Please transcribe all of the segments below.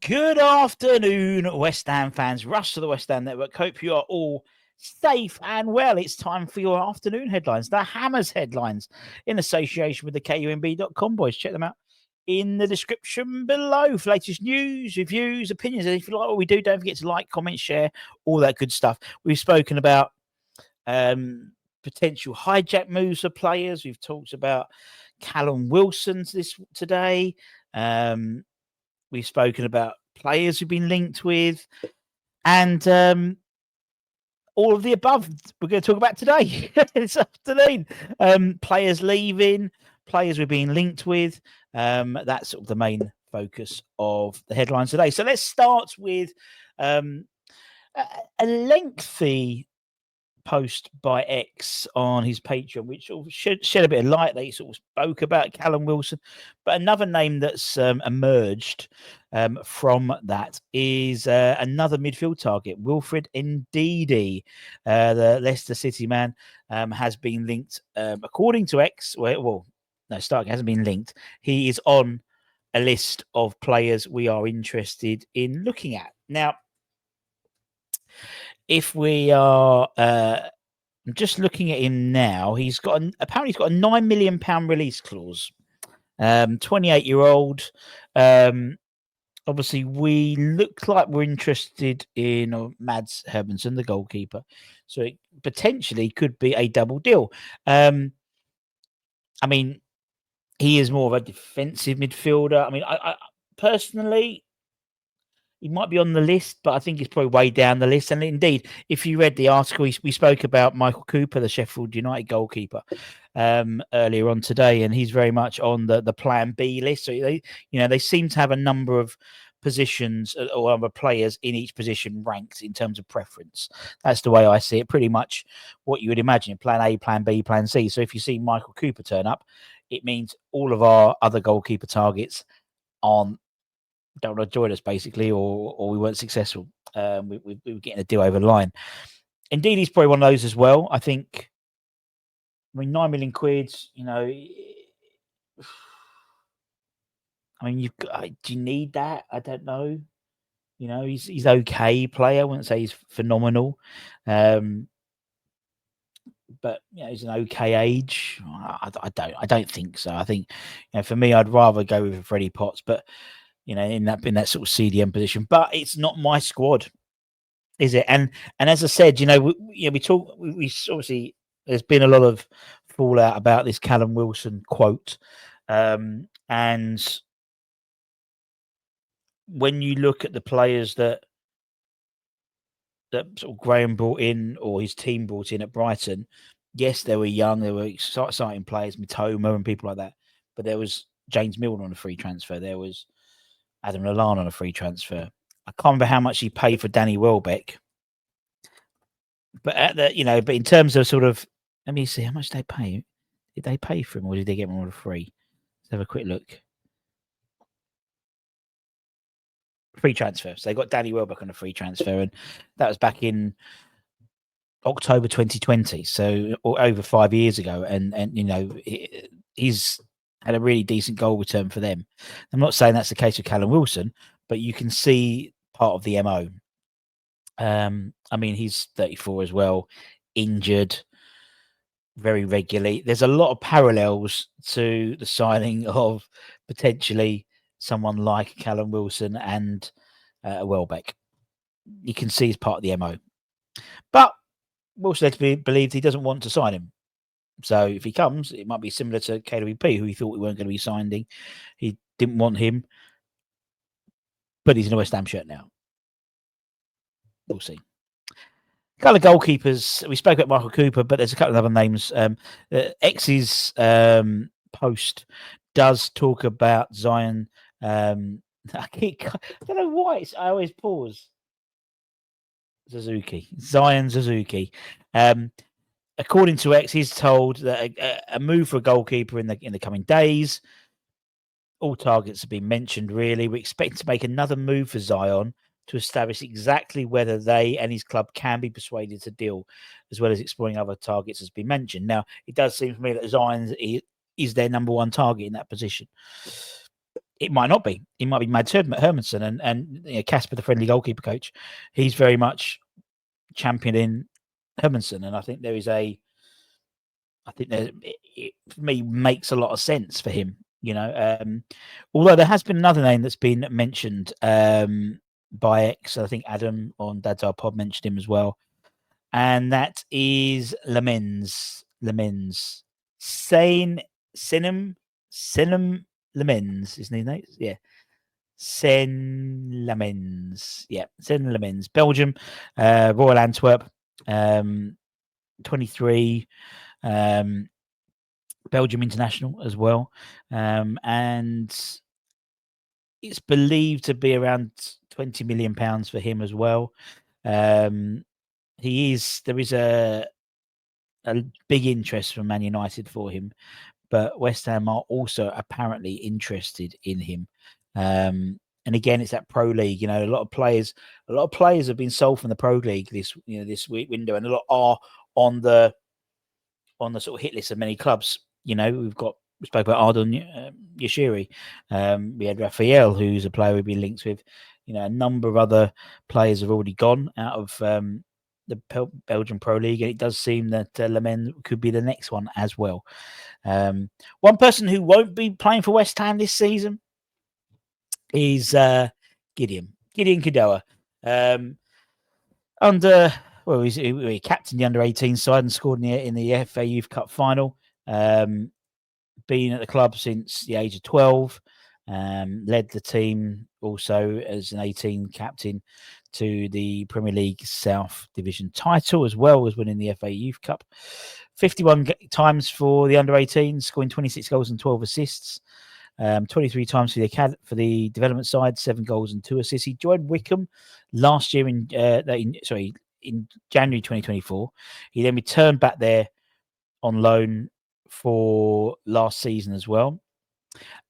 Good afternoon, West Ham fans. Rush to the West Ham Network. Hope you are all safe and well. It's time for your afternoon headlines, the Hammers headlines, in association with the KUMB.com boys. Check them out in the description below for latest news, reviews, opinions. And if you like what we do, don't forget to like, comment, share, all that good stuff. We've spoken about potential hijack moves for players. We've talked about Callum Wilson's today. We've spoken about players who've been linked with, and all of the above we're going to talk about today, this afternoon. Players leaving, players we're being linked with. That's sort of the main focus of the headlines today. So let's start with a lengthy post by X on his Patreon, which sort of shed a bit of light. They sort of spoke about Callum Wilson, but another name that's emerged from that is another midfield target, Wilfred Ndidi, the Leicester City man, has been linked, according to X. Stark hasn't been linked. He is on a list of players we are interested in looking at now. If we are just looking at him now, apparently he's got a £9 million release clause. 28-year-old. Obviously, we look like we're interested in Mads Hermansen, the goalkeeper. So it potentially could be a double deal. I mean, he is more of a defensive midfielder. I mean, I personally, he might be on the list, but I think he's probably way down the list. And indeed, if you read the article, we spoke about Michael Cooper, the Sheffield United goalkeeper, earlier on today, and he's very much on the Plan B list. So they seem to have a number of positions or other players in each position ranked in terms of preference. That's the way I see it. Pretty much what you would imagine: Plan A, Plan B, Plan C. So if you see Michael Cooper turn up, it means all of our other goalkeeper targets don't want to join us, basically, or we weren't successful. We were getting a deal over the line. Indeed, he's probably one of those as well. I think. I mean, £9 million. I mean, do you need that? I don't know. He's okay player. I wouldn't say he's phenomenal, but he's an okay age. I don't think so. I think for me, I'd rather go with Freddie Potts, but. In that sort of CDM position, but it's not my squad, is it? And as I said, we obviously there's been a lot of fallout about this Callum Wilson quote, and when you look at the players that sort of Graham brought in or his team brought in at Brighton, yes, they were young, they were exciting players, Mitoma and people like that, but there was James Milner on a free transfer. There was Adam Lallana on a free transfer. I can't remember how much he paid for Danny Welbeck, but but in terms of sort of, let me see how much they pay. Did they pay for him or did they get him on a free? Let's have a quick look. Free transfer. So they got Danny Welbeck on a free transfer, and that was back in October 2020, so over 5 years ago. And he's had a really decent goal return for them. I'm not saying that's the case with Callum Wilson, but you can see part of the MO. I mean, he's 34 as well, injured very regularly. There's a lot of parallels to the signing of potentially someone like Callum Wilson and Welbeck. You can see it's part of the MO. But Wilson believed he doesn't want to sign him. So if he comes, it might be similar to KWP, who he thought we weren't going to be signing. He didn't want him, but he's in a West Ham shirt now. We'll see. A couple of goalkeepers. We spoke about Michael Cooper, but there's a couple of other names. X's post does talk about Zion. I don't know why I always pause. Zion Suzuki. According to X, he's told that a move for a goalkeeper in the coming days. All targets have been mentioned, really. We expect to make another move for Zion to establish exactly whether they and his club can be persuaded to deal, as well as exploring other targets has been mentioned. Now, it does seem to me that Zion is their number one target in that position. it might not be. It might be Mads Hermansen and Casper, the friendly goalkeeper coach. He's very much championing Hermansen, and I think there is a. I think that it for me makes a lot of sense for him. Although there has been another name that's been mentioned by X. I think Adam on Dad's Our Pod mentioned him as well, and that is Lammens. Sinem Lammens, isn't his name? Yeah. Lammens. Yeah, Lammens. Belgium, Royal Antwerp, 23, Belgium international as well. And it's believed to be around £20 million for him as well. There is a big interest from Man United for him, but West Ham are also apparently interested in him. And again, it's that Pro League. A lot of players have been sold from the Pro League this window, and a lot are on the sort of hit list of many clubs. We spoke about Ardon Yashiri. We had Raphael, who's a player we've been linked with. A number of other players have already gone out of the Belgian Pro League, and it does seem that Lammens could be the next one as well. One person who won't be playing for West Ham this season is Gideon Kodua. He captained the under-18 side and scored in the FA Youth Cup final. Been at the club since the age of 12. Led the team also as an 18 captain to the Premier League South Division title, as well as winning the FA Youth Cup. 51 times for the under-18, scoring 26 goals and 12 assists. 23 times for the development side, 7 goals and 2 assists. He joined Wycombe last year in January 2024. He then returned back there on loan for last season as well.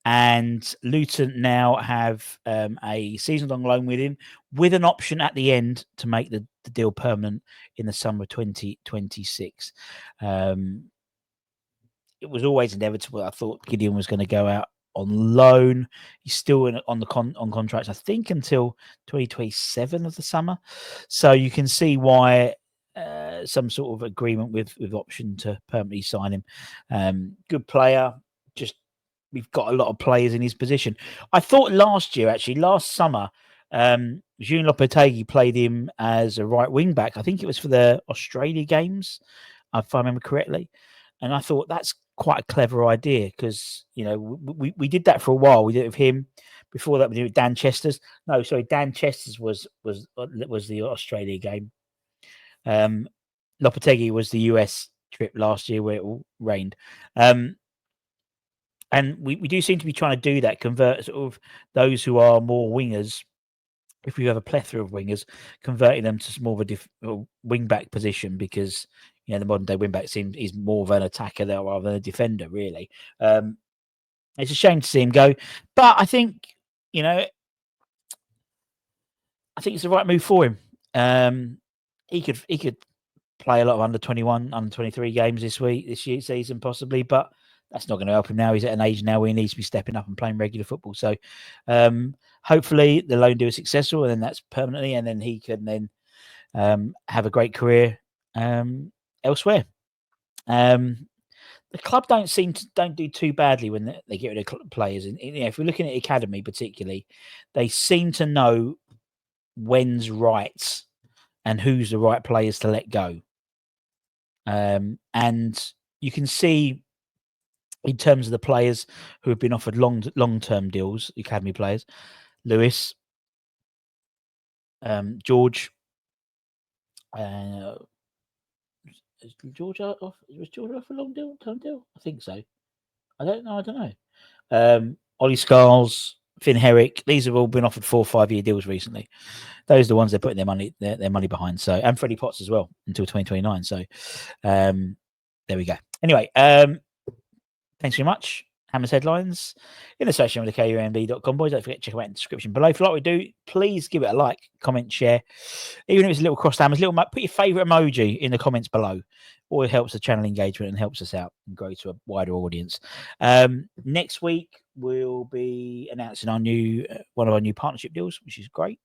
And Luton now have a season-long loan with him, with an option at the end to make the deal permanent in the summer of 2026. It was always inevitable. I thought Gideon was going to go out on loan. He's still on contract, I think, until 2027 of the summer. So you can see why some sort of agreement with option to permanently sign him. Good player. Just we've got a lot of players in his position. I thought last summer, Jean Lopetegui played him as a right wing back. I think it was for the Australia games, if I remember correctly. And I thought that's quite a clever idea because, we did that for a while. We did it with him. Before that, we did it with Dan Chester's. No, sorry, Dan Chester's was the Australia game. Lopetegui was the US trip last year where it all rained. And we do seem to be trying to do that, convert sort of those who are more wingers. If we have a plethora of wingers, converting them to more of a wing back position because the modern day wing back is more of an attacker rather than a defender. Really, it's a shame to see him go, but I think it's the right move for him. He could play a lot of under 21, under 23 games this season possibly, but that's not going to help him now. He's at an age now where he needs to be stepping up and playing regular football. So hopefully the loan deal is successful and then that's permanently, and then he can then have a great career elsewhere. The club don't do too badly when they get rid of players. And if we're looking at academy particularly, they seem to know when's right and who's the right players to let go. And you can see in terms of the players who have been offered long-term deals, academy players, Lewis, George. Was George off a long-term deal? I think so. I don't know. Ollie Scarles, Finn Herrick. These have all been offered 4 or 5 year deals recently. Those are the ones they're putting their money behind. So, and Freddie Potts as well until 2029. So, there we go. Anyway, thanks very much. Hammer's Headlines in association with the KUMB.com. Boys, don't forget to check them out in the description below. If you like what we do, please give it a like, comment, share. Even if it's a little cross Hammers, put your favourite emoji in the comments below. Or it helps the channel engagement and helps us out and grow to a wider audience. Next week, we'll be announcing our new one of our new partnership deals, which is great,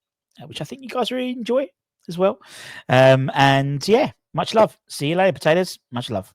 which I think you guys really enjoy as well. And yeah, much love. See you later, potatoes. Much love.